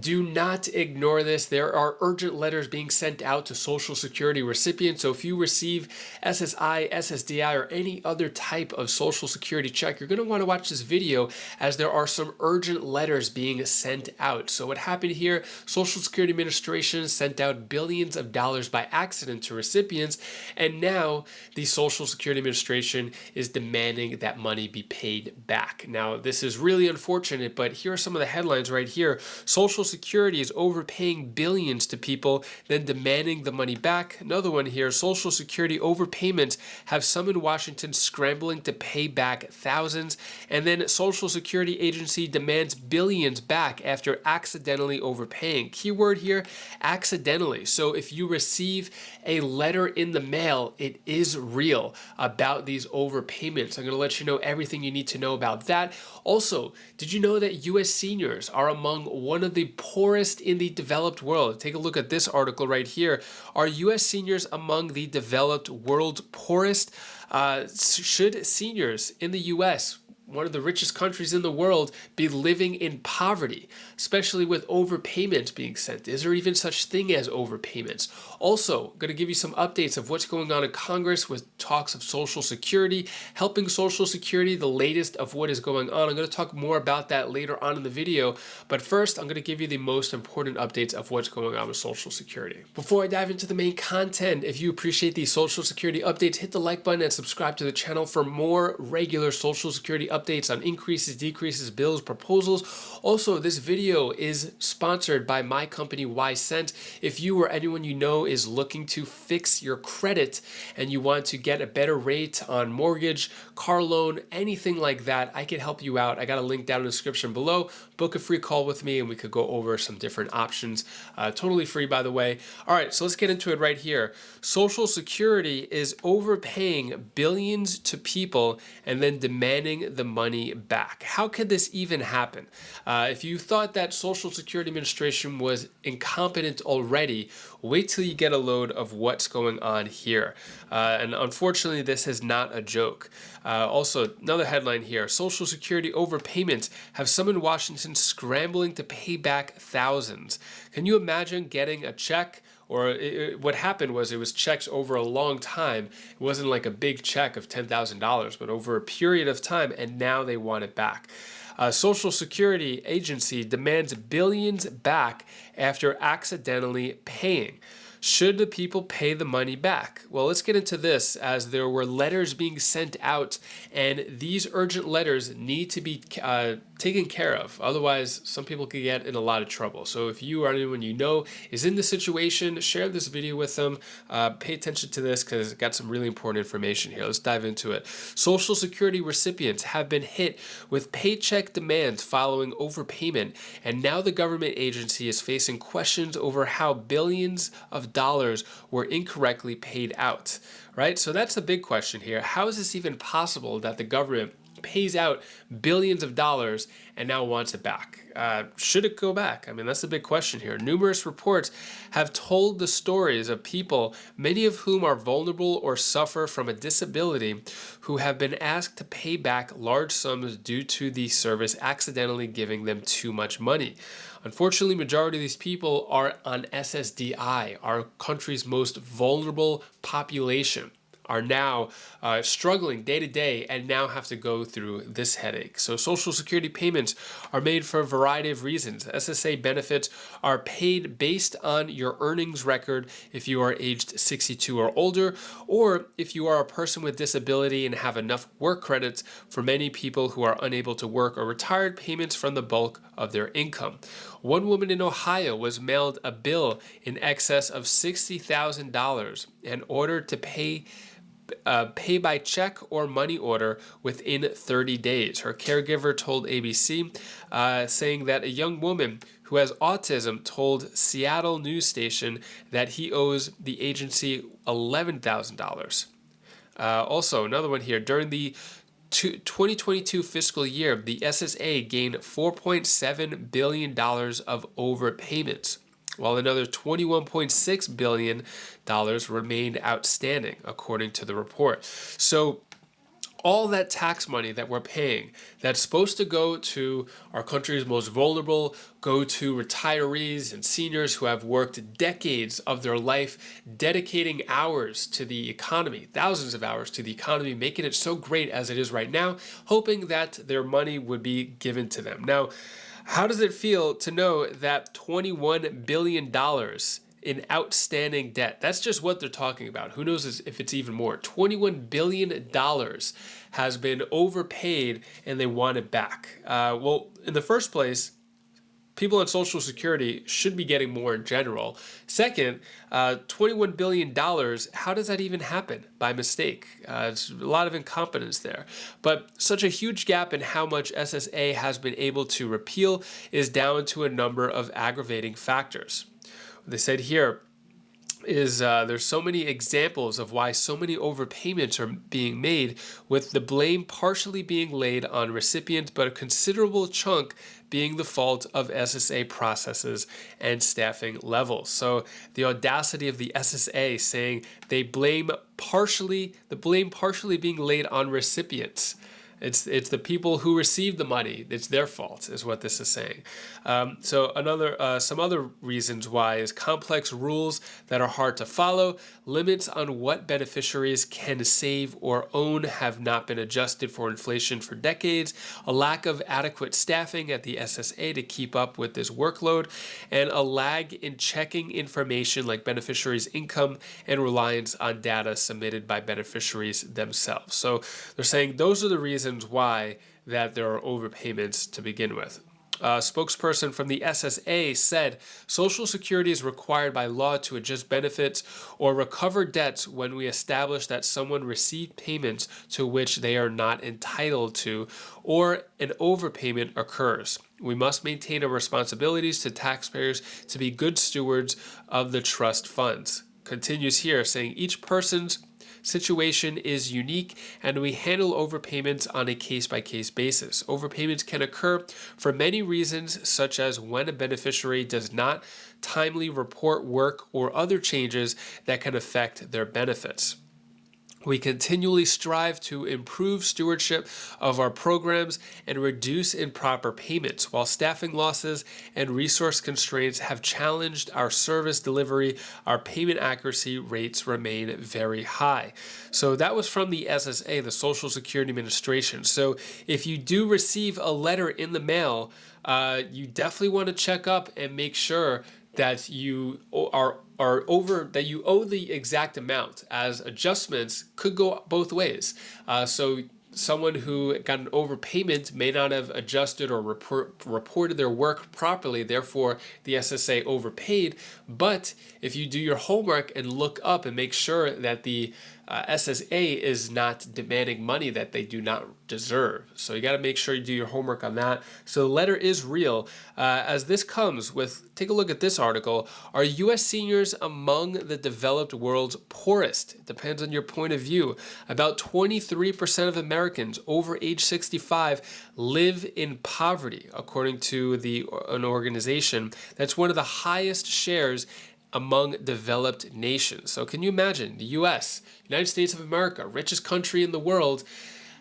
Do not ignore this. There are urgent letters being sent out to Social Security recipients. So if you receive SSI, SSDI, or any other type of Social Security check, you're going to want to watch this video as there are some urgent letters being sent out. So what happened here, Social Security Administration sent out billions of dollars by accident to recipients, and now the Social Security Administration is demanding that money be paid back. Now, this is really unfortunate, but here are some of the headlines right here. Social Security is overpaying billions to people, then demanding the money back. Another one here, Social Security overpayments have summoned Washington scrambling to pay back thousands. And then Social Security agency demands billions back after accidentally overpaying. Keyword here, accidentally. So if you receive a letter in the mail, it is real about these overpayments. I'm going to let you know everything you need to know about that. Also, did you know that U.S. seniors are among one of the poorest in the developed world? Take a look at this article right here. Are U.S. seniors among the developed world's poorest? Should seniors in the U.S., one of the richest countries in the world, be living in poverty, especially with overpayments being sent? Is there even such thing as overpayments? Also, I'm going to give you some updates of what's going on in Congress with talks of Social Security, helping Social Security, the latest of what is going on. I'm going to talk more about that later on in the video, but first I'm going to give you the most important updates of what's going on with Social Security. Before I dive into the main content, if you appreciate these Social Security updates, hit the like button and subscribe to the channel for more regular Social Security updates on increases, decreases, bills, proposals. Also, this video is sponsored by my company, Y-Cent. If you or anyone you know is looking to fix your credit and you want to get a better rate on mortgage, car loan, anything like that, I can help you out. I got a link down in the description below. Book a free call with me and we could go over some different options. Totally free, by the way. All right, so let's get into it right here. Social Security is overpaying billions to people and then demanding the money back. How could this even happen? If you thought that Social Security Administration was incompetent already, wait till you get a load of what's going on here. And unfortunately, this is not a joke. Also, another headline here, Social Security overpayments have summoned Washington scrambling to pay back thousands. Can you imagine getting a check? Or what happened was it was checks over a long time. It wasn't like a big check of $10,000, but over a period of time, and now they want it back. Social Security agency demands billions back after accidentally paying. Should the people pay the money back? Well, let's get into this, as there were letters being sent out, and these urgent letters need to be taken care of. Otherwise, some people could get in a lot of trouble. So if you or anyone you know is in this situation, share this video with them. Pay attention to this because it's got some really important information here. Let's dive into it. Social Security recipients have been hit with paycheck demands following overpayment, and now the government agency is facing questions over how billions of dollars were incorrectly paid out, right? So that's the big question here. How is this even possible that the government pays out billions of dollars and now wants it back? Should it go back? I mean, that's the big question here. Numerous reports have told the stories of people, many of whom are vulnerable or suffer from a disability, who have been asked to pay back large sums due to the service accidentally giving them too much money. Unfortunately, majority of these people are on SSDI, our country's most vulnerable population, are now struggling day to day and now have to go through this headache. So Social Security payments are made for a variety of reasons. SSA benefits are paid based on your earnings record if you are aged 62 or older, or if you are a person with disability and have enough work credits. For many people who are unable to work or retired, payments from the bulk of their income. One woman in Ohio was mailed a bill in excess of $60,000 and ordered to pay by check or money order within 30 days. Her caregiver told ABC, saying that a young woman who has autism told Seattle news station that he owes the agency $11,000. Also, another one here, during the 2022 fiscal year, the SSA gained $4.7 billion of overpayments, while another $21.6 billion remained outstanding, according to the report. So all that tax money that we're paying that's supposed to go to our country's most vulnerable, go to retirees and seniors who have worked decades of their life, dedicating hours to the economy, thousands of hours to the economy, making it so great as it is right now, hoping that their money would be given to them. Now, how does it feel to know that $21 billion in outstanding debt? That's just what they're talking about. Who knows if it's even more. $21 billion has been overpaid and they want it back. Well, in the first place, people on Social Security should be getting more in general. Second, $21 billion, how does that even happen by mistake? It's a lot of incompetence there. But such a huge gap in how much SSA has been able to repeal is down to a number of aggravating factors. They said here is there's so many examples of why so many overpayments are being made, with the blame partially being laid on recipients, but a considerable chunk being the fault of SSA processes and staffing levels. So the audacity of the SSA saying the blame partially being laid on recipients. It's the people who receive the money. It's their fault, is what this is saying. Some other reasons why is complex rules that are hard to follow, limits on what beneficiaries can save or own have not been adjusted for inflation for decades, a lack of adequate staffing at the SSA to keep up with this workload, and a lag in checking information like beneficiaries' income and reliance on data submitted by beneficiaries themselves. So they're saying those are the reasons why that there are overpayments to begin with. A spokesperson from the SSA said Social Security is required by law to adjust benefits or recover debts when we establish that someone received payments to which they are not entitled to or an overpayment occurs. We must maintain our responsibilities to taxpayers to be good stewards of the trust funds. Continues here saying each person's situation is unique and we handle overpayments on a case-by-case basis. Overpayments can occur for many reasons, such as when a beneficiary does not timely report work or other changes that can affect their benefits. We continually strive to improve stewardship of our programs and reduce improper payments. While staffing losses and resource constraints have challenged our service delivery, our payment accuracy rates remain very high. So that was from the SSA, the Social Security Administration. So if you do receive a letter in the mail, you definitely want to check up and make sure that you that you owe the exact amount, as adjustments could go both ways. So someone who got an overpayment may not have adjusted or reported their work properly, therefore the SSA overpaid. But if you do your homework and look up and make sure that the SSA is not demanding money that they do not deserve. So you got to make sure you do your homework on that. So the letter is real. As this comes with, take a look at this article. Are U.S. seniors among the developed world's poorest? It depends on your point of view. About 23% of Americans over age 65 live in poverty, according to an organization that's one of the highest shares among developed nations. So can you imagine the US, United States of America, richest country in the world,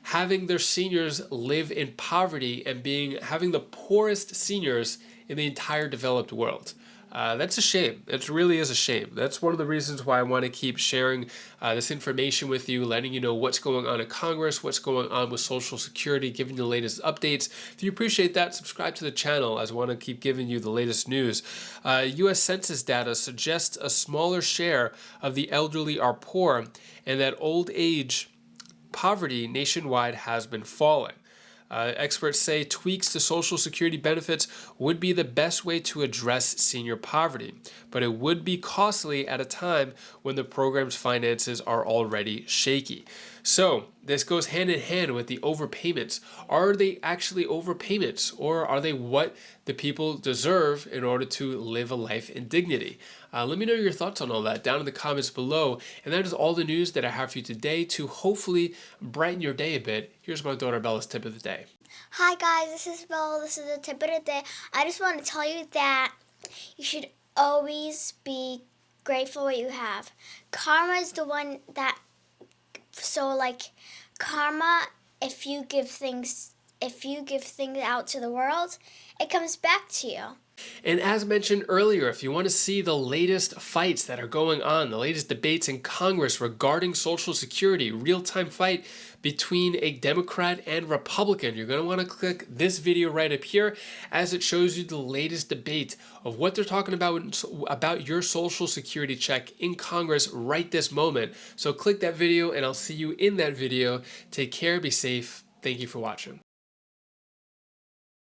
having their seniors live in poverty and having the poorest seniors in the entire developed world? That's a shame. It really is a shame. That's one of the reasons why I want to keep sharing this information with you, letting you know what's going on in Congress, what's going on with Social Security, giving you the latest updates. If you appreciate that, subscribe to the channel, as I want to keep giving you the latest news. U.S. Census data suggests a smaller share of the elderly are poor, and that old age poverty nationwide has been falling. Experts say tweaks to Social Security benefits would be the best way to address senior poverty, but it would be costly at a time when the program's finances are already shaky. So this goes hand in hand with the overpayments. Are they actually overpayments, or are they what the people deserve in order to live a life in dignity? Let me know your thoughts on all that down in the comments below. And that is all the news that I have for you today to hopefully brighten your day a bit. Here's my daughter Bella's tip of the day. Hi guys, this is Bella. This is the tip of the day. I just want to tell you that you should always be grateful what you have. Karma is the one that, karma, if you give things out to the world, it comes back to you. And as mentioned earlier, if you want to see the latest fights that are going on, the latest debates in Congress regarding Social Security, real-time fight between a Democrat and Republican, you're going to want to click this video right up here as it shows you the latest debate of what they're talking about your Social Security check in Congress right this moment. So click that video and I'll see you in that video. Take care, be safe. Thank you for watching.